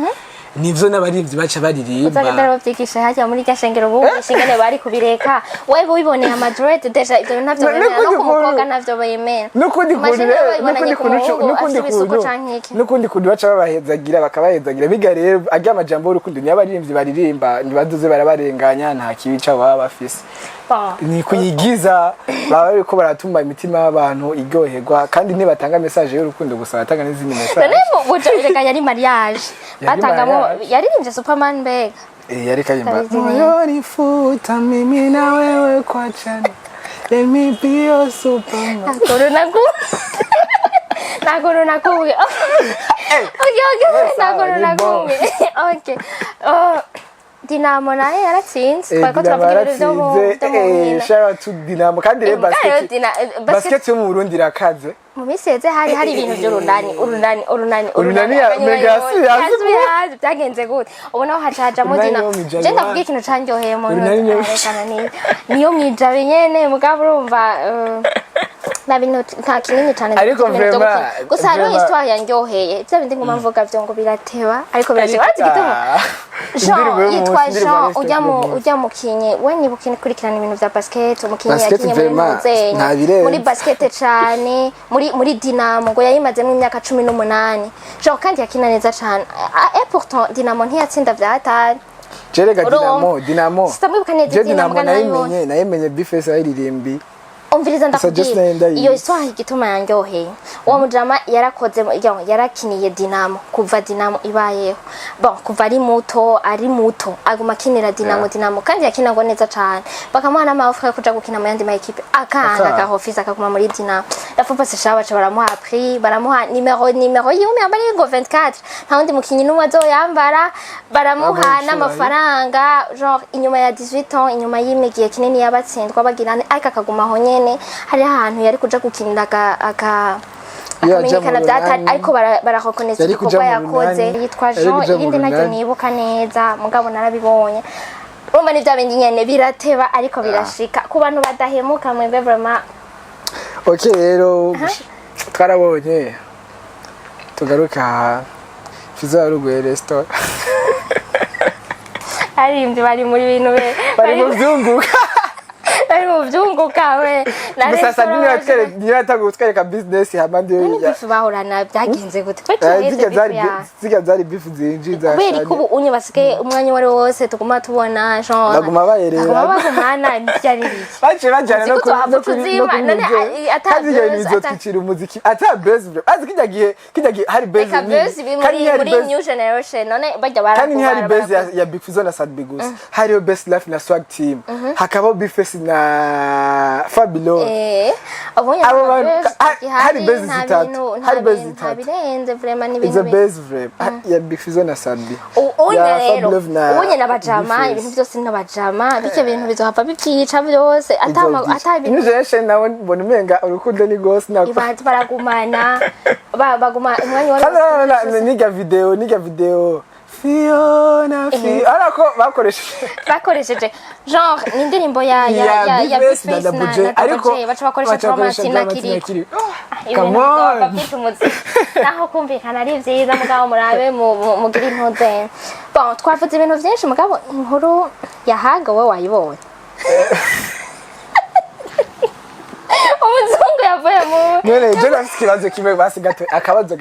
Speaker 1: nivyo n'abarivyi baca baririmba
Speaker 2: uzagenda bavyikisha hajya muri gashengero ubu ishingane bari kubireka wewe ubiboneye amadrede deja ivyo navyo bemera no kumukobwa navyo bayemera
Speaker 1: nukundi kuntu baca babahezagira bakabahezagira biga rero ajya amajambo y'urukundo niyo abaririmbyi baririmba ntibaduze barabarenganya nta kibi cabo baba bafise ni kuyigiza baba bariko baratuma imitima y'abantu iryoherwa kandi ntibatanga message y'urukundo gusa batanga n'izindi message
Speaker 2: rero buja bireka yari mariage batangamo yaririmbye Superman mbega
Speaker 1: yari kayimba moyo nifuta mimi na wewe kwa chana let me be your Superman
Speaker 2: nagoro nakuwe okay Dinamo naye yaratsinze twako turavuga ibyo mu
Speaker 1: shara tu Dinamo kandi re basket yo mu Burundi rakaze
Speaker 2: mu miseze hari ibintu by'urunani
Speaker 1: megasi
Speaker 2: byagenze gute ubona hacaja mu Dinamo je ndavuga ikintu canyoheye mu rekana niyo mwijabe nyene mugabo urumva na bintu nta kinini cyane
Speaker 1: ariko vrema
Speaker 2: gusa hariho histoire yanyoheye bya bindi ngoma mvuga byo ngo birateba ariko birashobora gituma yitwa Jean ujya mu kinye we nibuka kurikirana ibintu bya basket umukinyi yakinye muri Muzenya muri basket cyane muri Dinamo ngo yayimazemo imyaka 18 Jean kandi yakina neza cyane et pourtant Dinamo ntiyatsinda byatari
Speaker 1: Jerega Dinamo
Speaker 2: sitamwibuka neza
Speaker 1: Dinamo nayimenye bifese ayiririmbi
Speaker 2: umviriza ndakubwira iyo histoire igituma yanyoheye uwo mujama yarakoze yarakiniye Dinamo kuva Dinamo ibayeho bon kuva ari muto aguma akinira Dinamo kandi yakinago neza cyane bakamuha n'amaofre kuja gukina mu yandi ma equipe akanga kahofisa akaguma muri Dinamo dafupa se shaba baramuha prix baramuha numero yumwe yambari ngo 24 nta wundi mukinyi numwe azoyambara baramuha n'amafaranga genre inyuma ya 18 ans inyuma y'imigiye kinini yabatsindwa bagirane ariko akaguma aho nyene hari ahantu yari kuja gukinira akamenyekana byatari ariko barakokoneza igikorwa yakoze yitwa Jean irindi nacyo nibuka neza mugabo narabibonye urumva ni bya bindi nyene birateba ariko birashika ku bantu badahemuka mwebwe vraiment
Speaker 1: okay rero twarabonye tugaruka Fizo rugwe restaurant
Speaker 2: aririmbye bari muri bintu
Speaker 1: bari mu byunguka
Speaker 2: bari mu byunguka we
Speaker 1: gusa Sadi niyo yatanguye kutwereka business hamandi
Speaker 2: bifu bahorana byagenze gute
Speaker 1: ziga zari bifu zinjiza
Speaker 2: kubera ko unye basigaye umwanya wari wose tuguma tubona Jean
Speaker 1: baguma bayerera
Speaker 2: bagumana byari biki
Speaker 1: baje bajana no
Speaker 2: kuzima none
Speaker 1: atazokicira umuziki ata base azi kijya hari base
Speaker 2: muri new generation none bajya
Speaker 1: kandi hari base ya Big Fizzo na Sad Bigus hari best life na swag team hakaba Bifes na Fabulous hari base zitatu hari base zitatu
Speaker 2: birenze vraiment ni ibintu
Speaker 1: the base ya Big Fizzo na Sad Bi
Speaker 2: unye n'abajama ibintu byose n'abajama bityo bintu bizohava bibyica byose
Speaker 1: new generation nawe mbona umenga urukundo ni ghost na
Speaker 2: baragumana baguma umwanya wari
Speaker 1: niga video Fiona arako
Speaker 2: bakoresheje genre ni indirimbo ya Big Face na ariko bacha bakoresha Francine nakiri come on bafite umuziki naho kumvikana ari byiza mugabo murabe mugira impuze bon twavuze ibintu byinshi mugabo inkuru yahaga we wayibonye umuzungu yavuye mu
Speaker 1: none je nafite ikibazo kimwe basi gato akabazo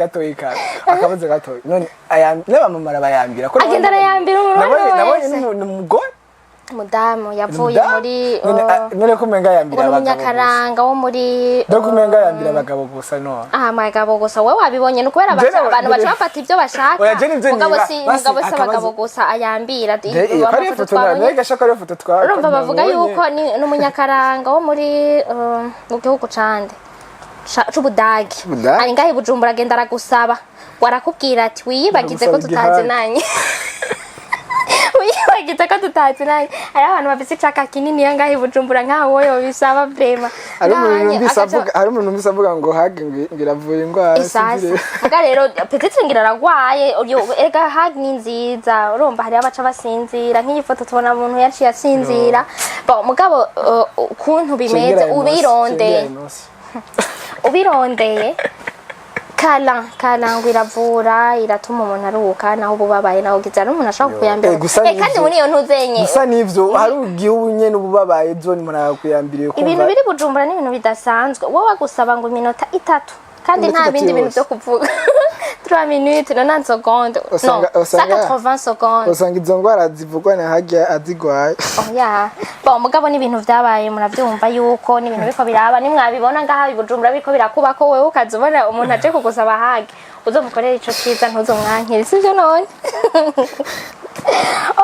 Speaker 1: gato none neba mama bayambira ko
Speaker 2: agenda arayambira umuntu
Speaker 1: nabonye n'umugore
Speaker 2: mudamu yavuye muri
Speaker 1: none ko menga yambira
Speaker 2: abagabo munyakaranga wo muri
Speaker 1: do kumenga yambira abagabo gusa no
Speaker 2: abagabo gusa we wabibonye nukubera abantu bacha bafata ibyo bashaka mugabo si abagabo gusa ayambira urumva bavuga yuko ni umunyakaranga wo muri mu gihugu cande c'Ubudagi ari ngahe Bujumbura agenda aragusaba warakubwira ati wiyibagize ko tutazi nanye wiyibagize ko tutazi nanye ari abantu bafise icaka kinini yangahe Bujumbura nkaho woyo bisaba vrema
Speaker 1: hari umuntu bisavuga ngo hage ngiravuye ingwara
Speaker 2: isasi muga rero petite ngira aragwaye ega hage ni nziza urumva hari abaca basinzira nk'iyi foto tubona umuntu yaciye asinzira mugabo ukuntu bimeze ubirondeye kalangwa iravura iratuma umuntu aruhuka naho ububabaye naho ugize ari umuntu ashaka kuyambira kandi muri iyo ntuzenye
Speaker 1: gusa nivyo hari ugiye ubunye n'ububabaye byo ni umuntu kuyambiriye kumva
Speaker 2: ibintu biri Bujumbura n'ibintu bidasanzwe wowe wagusaba ngo iminota 3 kandi nta bindi bintu byo kuvuga 3 minutes 90 secondes no 180 secondes
Speaker 1: usanga izo ngwara zivugwa na hajya azigwaye
Speaker 2: mugabo n'ibintu byabaye murabyumva yuko n'ibintu biko biraba nimwabibona ngaha Bujumbura biko birakuba ko wewe ukazubona umuntu aje kugusaba hage uzomukorera ico kiza ntuzomwankira sivyo none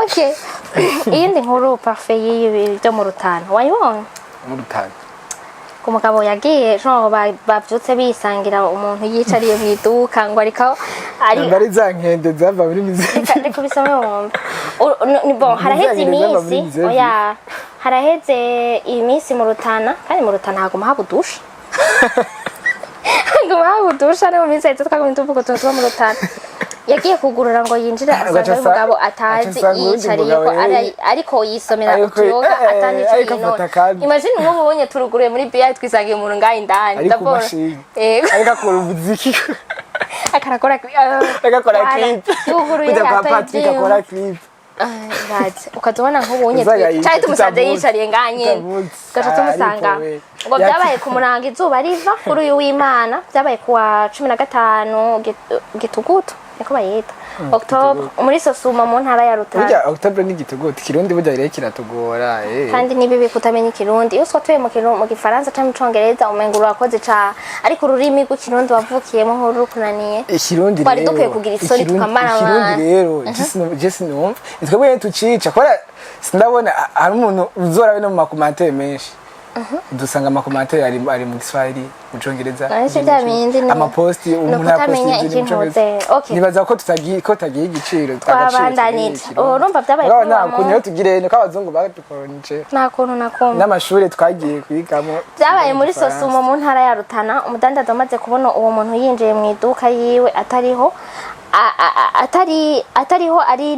Speaker 2: okay iyindi nkuru parfait yibi byo mu Rutana wayibonye
Speaker 1: mu Rutana
Speaker 2: umugabo yagiye bavyutse bisangira umuntu yicariye mu iduka ngo ariko
Speaker 1: ari zankende zava muri miziki
Speaker 2: ariko bisome wumva bon haraheze iminsi haraheze iminsi mu Rutana kandi mu Rutana haguma habudusha ni mu minsi ahita twagumye tuvuga utuntu tuba mu Rutana yagiye kugurura ngo yinjire asanga umugabo atazi yicariye ko ariko yisomera utuyoga atani kintu imagine ubu ubonye turuguruye muri BI twisangiye umuntu ngaho indani
Speaker 1: ndabona ariko akora umuziki
Speaker 2: akarakora
Speaker 1: clip yuguruye Patrick akora clip
Speaker 2: ukazubona nk'ubunye cyari tumusanze yicariye nganye gaca tumusanga ngo byabaye ku Muranga izuba riva kuri uyu w'Imana byabaye kuwa 15 gitugutu niko bayita October muri Sosuma mu ntara ya Rutana
Speaker 1: burya October ni gitugutu kirundi burya rero kiratugora
Speaker 2: kandi nibibi kutamenya kirundi iyo twatuye mu Gifaransa cyangwa mu Congereza umenguru wakoze ca ariko ururimi rw'ikirundi wavukiyemo nkuru kunaniye
Speaker 1: ikirundi
Speaker 2: rero bari dukwiye kugira isori tukamara
Speaker 1: ikirundi rero just numva twebwe tucica kora sindabona hari umuntu uzorabe no mu makomantere menshi dusanga amakomantere ari mu Giswahili mu Congereza amaposti umuntu aposti nibaza ko tagiye igiciro
Speaker 2: twabandanije urumva byabaye
Speaker 1: kunyo tugire ne kw'abazungu badukonje
Speaker 2: nakuntu
Speaker 1: n'amashuri twagiye kwigamo
Speaker 2: byabaye muri Sosumo mu ntara ya Rutana umudandaza amaze kubona uwo muntu yinjiye mu iduka yiwe atariho ari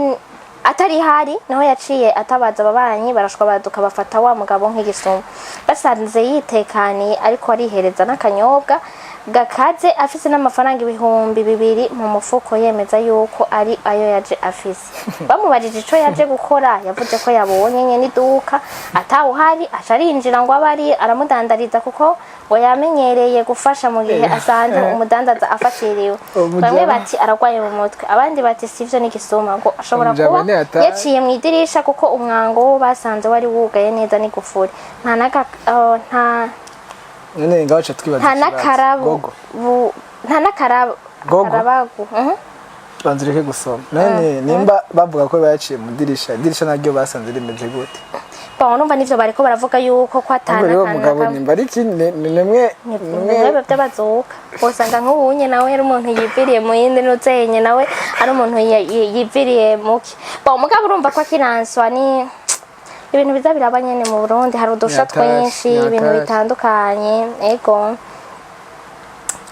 Speaker 2: atari hari naho yaciye atabaza ababanyi barashwa baduka bafata wa mugabo nk'igisuma basanze yitekaniye ariko arihereza n'akanyobwa gakaze afise n'amafaranga 2,000 mu mufuko yemeza yuko ari ayo yaje afise bamubajije ico yaje gukora yavuze ko yabonye nyene iduka atawuhari acarinjira ngo abari aramudandariza kuko ngo yamenyereye gufasha mu gihe asanze umudandaza afatiriwe bamwe bati aragwaye mu mutwe abandi bati sivyo n'igisuma ngo ashobora kuba yaciye mu idirisha kuko umwango wo basanze wari wugaye neza n'igufuri nta
Speaker 1: none ngaca twibaza
Speaker 2: nta nakarabu nta nakarabu karabagu
Speaker 1: banzireke gusoma none nimba bavuga ko bayaciye mu dirisha naryo basanze rimeze gute
Speaker 2: numva nivyo bariko baravuga yuko ko atana
Speaker 1: mugabo nimba ari nimwe
Speaker 2: by'abazuka usanga nk'ubunye nawe ari umuntu yiviriye mu yindi n'uzenye nawe ari umuntu yiviriye muki mugabo urumva ko akiranswa ni ibintu biza biraba nyene mu Burundi hari udusha twinshi ibintu bitandukanye ego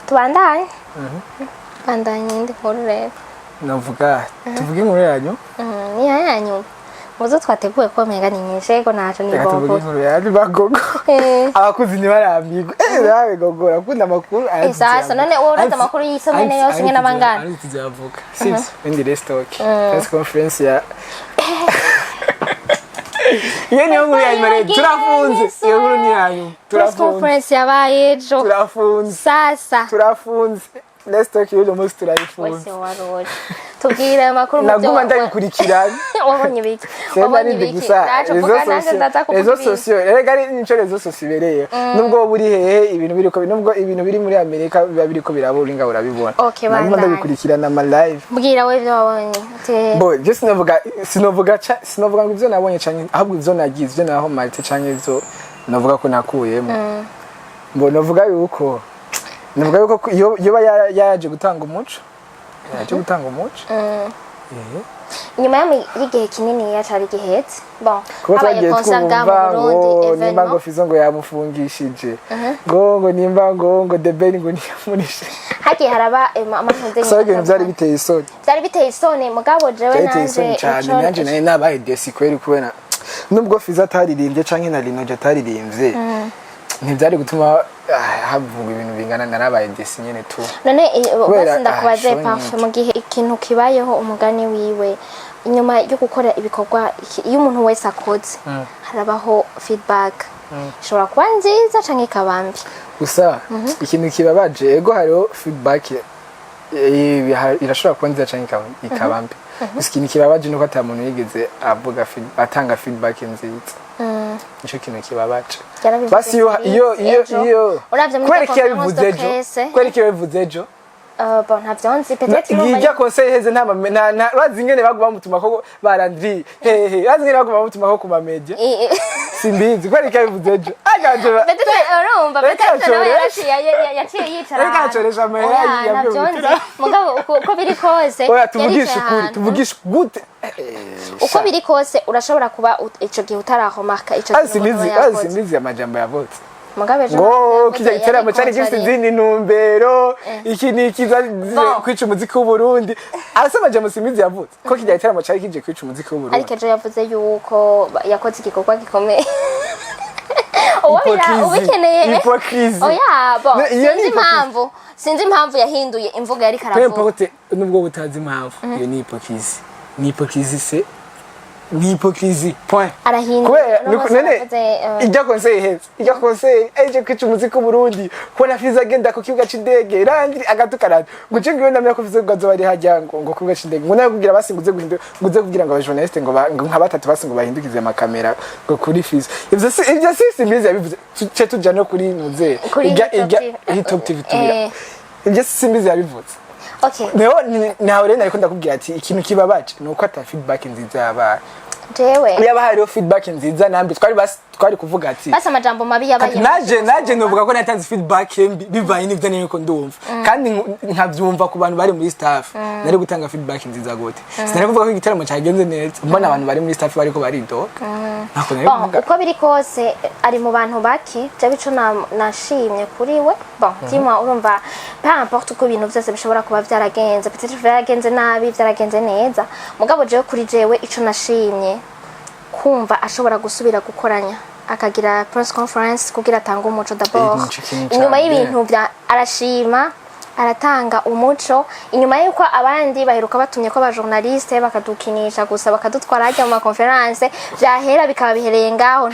Speaker 2: tubandanye bandanye ndi nkuru rero
Speaker 1: navuga tuvuge inkuru yanyu
Speaker 2: ni yanyu muzo twateguye ko mega ni nyinshi ego naco ni gogo
Speaker 1: tuvuge inkuru yanyu bagogo abakuzi ntibarambirwa nawe gogo akunda amakuru
Speaker 2: sasa none uraza amakuru y'isomene yose ngena bangana
Speaker 1: ari tuzavuga six indi restock press conference ya iyo niyo nkuru yanyu mare turafunze iyo nkuru ni yanyu
Speaker 2: press conference yabaye ejo
Speaker 1: turafunze
Speaker 2: sasa
Speaker 1: turafunze let's talk you almost turafunze
Speaker 2: wese warori tubwire amakuru mu byo
Speaker 1: naguma ndabikurikirana
Speaker 2: wabonye biki
Speaker 1: wabonye biki ezo sosio erega ari nico rezo sosio bereye nubwo buri hehe ibintu biriko nubwo ibintu biri muri Amerika biba biriko birabura inga urabibona naguma ndabikurikirana ama live
Speaker 2: mbwira we byo wabonye
Speaker 1: bo just sinovuga ngo ivyo nabonye canke ahubwo ivyo nagize ivyo naho Malte canke ivyo navuga ko nakuyemo mbo navuga yuko iyo yaje gutanga umuco
Speaker 2: nyuma y'igihe kinini yacari gihetse bon
Speaker 1: abaye konsanga mu Burundi nimba ngo fizo ngo yamufungishije ngo nimba ngo debeni ngo niyamurishe
Speaker 2: hagiye haraba amafunze
Speaker 1: so ibintu byari biteye isoni
Speaker 2: mugabo jewe nanje
Speaker 1: naye nabaye desi kweri kubera nubwo fizo ataririmbye canke na Linoje ataririmbye ntibyari gutuma havuga ibintu bingana narabaye desi nyene tu
Speaker 2: none basinda kubaze parfait mu gihe ikintu kibayeho umugani wiwe inyuma yo gukora ibikorwa iyo umuntu wese akoze harabaho feedback ishobora kuba nziza canke kabambi
Speaker 1: gusa ikintu kibabaje ego hariho feedback irashobora kuba nziza canke ikabambi ikintu kibabaje nuko ata muntu yigeze avuga atanga feedback nziza nico kintu kibabaje basi iyo kwereka yabivuze ejo
Speaker 2: bon ntavyonzi peut-être
Speaker 1: ngijya conseil heze nta razi ngene baguma bamutuma ko barandri hehe razi ngene baguma bamutuma ko kuma media simbizi kwereka yabivuze ejo agaje
Speaker 2: urumva peut-être yaciye yicara
Speaker 1: reka choresha mahera
Speaker 2: yavyonzi mugabo uko biri kose
Speaker 1: tuvugisha gute
Speaker 2: uko biri kose urashobora kuba ico gihe utarahomarka ico
Speaker 1: simbizi amajambo yavutse
Speaker 2: mugabe
Speaker 1: ngo kijya giteramo cyari gifite izindi ntumbero iki ni kiza kwica umuziki w'u Burundi asema je musimizi yavutse ko kijya giteramo cyari kije kwica umuziki w'u Burundi
Speaker 2: ariko je yavuze yuko yakoze igikorwa gikomeye
Speaker 1: hypocrisie
Speaker 2: oya bon sinzi impamvu yahinduye imvugo yari karavuga
Speaker 1: nubwo butazi impamvu iyo ni hypocrisie se ni hypocrisie point
Speaker 2: arahindura
Speaker 1: none ijya conseil eje kwica umuziki w'u Burundi kubona fiza agenda ku kibuga c'indege randi agatukarana guce ngiyo ndamya ko fiza gazo bari hajya ngo ku kibuga c'indege ngo nayo kugira basinguze kugira ngo abajournaliste ngo nka batatu basingo bahindukize amakamera ngo kuri fiza ivyo si mbizi yabivuze cyo tuja no kuri nuze ijya top tv tubira ivyo si mbizi yabivuze
Speaker 2: okay
Speaker 1: naho rero nariko ndakubwira ati ikintu kibabaje nuko ata feedback nziza yabaye
Speaker 2: jewe
Speaker 1: yaba hariho feedback nziza nambi twari kuvuga ati
Speaker 2: basa amajambo mabi yabaye
Speaker 1: naje nuvuga ko natanze feedback bivaye n'ivyo niko ndumva kandi nkavyumva ku bantu bari muri staff nari gutanga feedback nziza gute sinari kuvuga ko igitaramo cyagenze neza mbona abantu bari muri staff bariko baridoka nako nari kuvuga
Speaker 2: uko biri kose ari mu bantu bake bya bico nashimye kuri we dis-moi urumva peu importe uko ibintu byose bishobora kuba byaragenze peut-être byaragenze nabi byaragenze neza mugabo jewe kuri jewe ico nashimye kumva ashobora gusubira gukoranya akagira press conference kugira atanga umuco d'abord inyuma y'ibintu bya arashima aratanga umuco inyuma yuko abandi baheruka batumye ko abajournaliste bakadukinisha gusa bakadutwara hajya mu conference byahera bikaba bihereye ngaho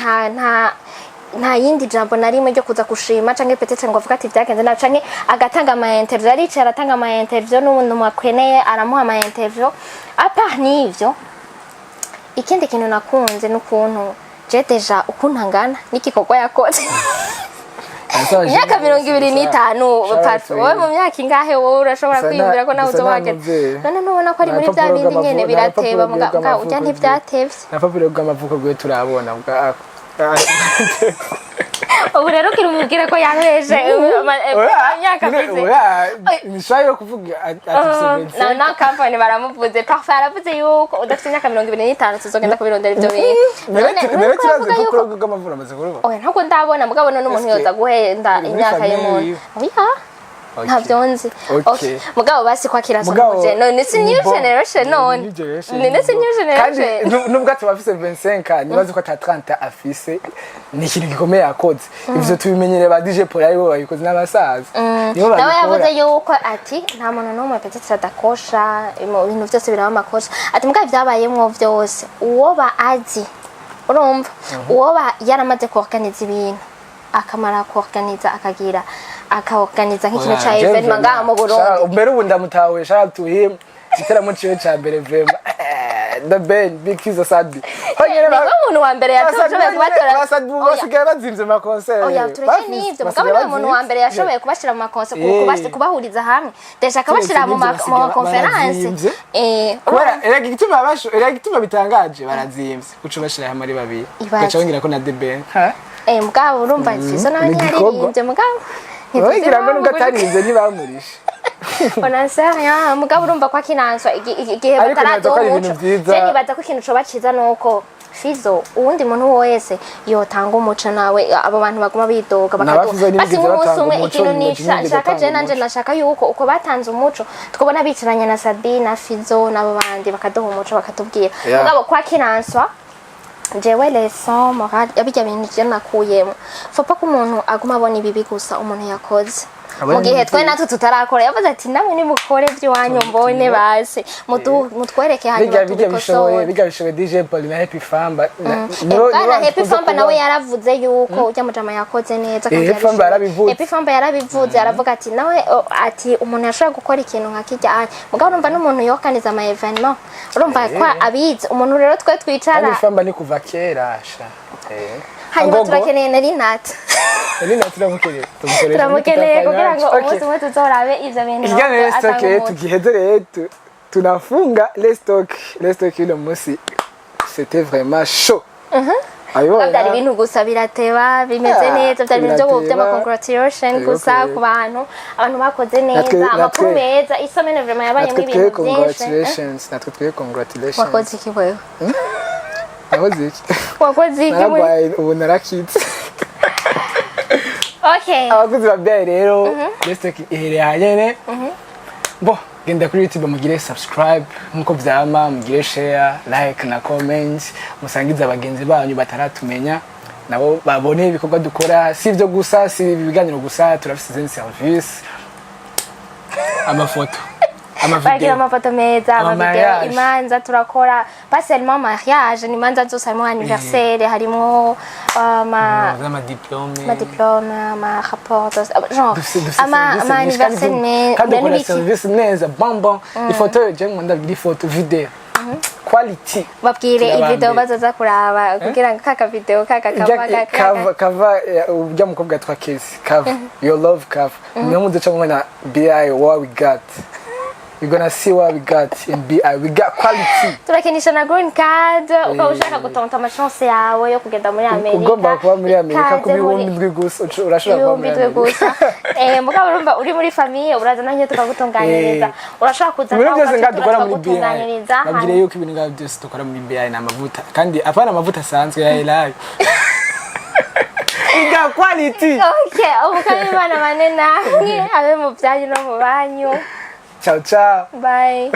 Speaker 2: nta yindi jambo na rimwe ryo kuza gushima canke peut-être ngo avuga ati byagenze nabi canke agatanga ama interview arica aratanga ama interview n'umuntu mwakweneye aramuha ama interview apa nivyo ikindi kintu nakunze n'ukuntu je deja ukuntu angana n'igikorwa yakoze imyaka 25 patu wowe mu myaka ingahe wowe urashobora kwiyumvira ko nawe uzobageze none nubona ko ari muri bya bindi nyene birateba muga ujya ntibyatevye
Speaker 1: napapuro bw'amavuko bwe turabona bwa
Speaker 2: ubu rero kirumubwire ko yaheje imyaka mbize
Speaker 1: nishayo kuvuga ati
Speaker 2: na company baramuvuze parfait aravuze yuko udafite imyaka 25 tuzogenda kubirondera ibyo bintu
Speaker 1: none kirazi ko bw'amavura amaze kuruba
Speaker 2: oya ntabwo ndabona mugabo none umuntu yoza guhenda imyaka y'umuntu oya ntabyo nzi okay mugabo basi kwa kirazo muje none si new generation none si new generation
Speaker 1: kandi nubwo atubafise 25 nibaze ko ata 30 afise ni ikintu gikomeye yakoze ivyo tubimenyere ba DJ Paul aribo bayikoze n'abasaza
Speaker 2: nibo babikora nawe yavuze yuko ati nta muntu n'umwe peut-être adakosha ibintu byose biraba amakosha ati mugabo byabayemwo byose uwo ba azi urumva uwo ba yaramaze kuorganiza ibintu akamara kuorganiza akagira akaorganiza nk'ikintu cha evenement ngaha mu Burundi
Speaker 1: mbere ubu ndamutawe shout to him igitaramo ciwe ca mbere vraiment the band big kizo sadbi
Speaker 2: hanyere ba umuntu wa mbere yashoboye kubatera
Speaker 1: basadbu basigaye bazimvye ma concert
Speaker 2: oya tureke nivyo mugabo umuntu wa mbere yashoboye kubashira mu concert kubahuriza hamwe deja akabashira mu conference
Speaker 1: kubera era gituma bitangaje barazimvye kuco bashira hamwe ari babiri gaca ngira ko na the band
Speaker 2: mugabo urumva izo n'abanyaririmbye mugabo
Speaker 1: ngira ngo nugatarinze ntibamurisha
Speaker 2: ona sérieux mugabo urumva kwa kinanswa igihe bataradomuco je nibaza ko ikintu coba ciza nuko Fizo uwundi muntu wese yotanga umuco nawe abo bantu baguma bidoga basi umunsi umwe ikintu nishaka je nanje nashaka yuko uko batanze umuco tukabona bicaranye na Sabina Fizo nabo bandi bakadoha umuco bakatubwira mugabo kwa kinanswa jewe leçon morale yabijya bintu je nakuyemo faut pas ko umuntu aguma abona ibibi gusa umuntu yakoze mu gihe twe natwe tutarakora yavuze ati namwe nimukore by'iwanyu mbone base mutwereke hanyuma tubikosoye
Speaker 1: bigashoboye DJ Paul na Happy Famba
Speaker 2: na Happy Famba nawe yaravuze yuko ujya mujama yakoze neza
Speaker 1: kandi
Speaker 2: Happy Famba yarabivuze aravuga ati nawe ati umuntu yashobora gukora ikintu nka kijya mugabo urumva n'umuntu yokaniza ama evenement urumva kwa abize umuntu rero twe twicara
Speaker 1: Happy Famba ni kuva kera sha
Speaker 2: hanyuma turakeneye na Rinat turamukeneye kugira ngo umunsi umwe tuzorabe ivyo bintu
Speaker 1: tugiheze rero tunafunga les stock ile musi c'était vraiment chaud
Speaker 2: byari ibintu gusa birateba bimeze neza byari ibintu by'ama congratulation gusa ku bantu abantu bakoze neza amakuru meza isomene vraiment yabayemo ibintu byinshi
Speaker 1: natwe twe congratulations
Speaker 2: wakoze iki wewe
Speaker 1: wakoze iki ubu narakitse
Speaker 2: okay
Speaker 1: abakozi babyaye rero stock ihereye hanyene bo genda kuri YouTube mugire subscribe nkuko vyama mugire share like na comment musangiza abagenzi banyu bataratumenya nabo babone ibikorwa dukora sivyo gusa si ibiganiro gusa turafise service amafoto
Speaker 2: amafoto meza amavideo imanza turakora pas seulement mariage ni manza zose harimo anniversaire harimo ma diplôme ma rapport genre ama anniversaire
Speaker 1: mais service neza bonbon ifoto je ngunda biri photo video quality
Speaker 2: babwire ivideo bazaza kuraba kugira ngo kaka video
Speaker 1: kava ujya mukobwa twa Kesi kava your love kava niyo muze cyo mwana BI what we got You're gonna see what we got in BI. We got quality.
Speaker 2: turakinisha na green card ukaba ushaka gutonta amachance yawe yo kugenda muri Amerika
Speaker 1: Ugomba kuba muri Amerika ku bihumbi gusa urashobora kuba muri
Speaker 2: Amerika mugabo urumva uri muri famille uraza nanjye tukagutunganiriza urashaka kuza
Speaker 1: ibintu byose ngadukora muri BI nabwire yuko ibintu ngabyo byose dukora muri BI na amavuta kandi apana amavuta asanzwe ya live iga quality
Speaker 2: okay ubukanye bana manena abe mu byanyu no mu banyu
Speaker 1: ciao ciao
Speaker 2: bye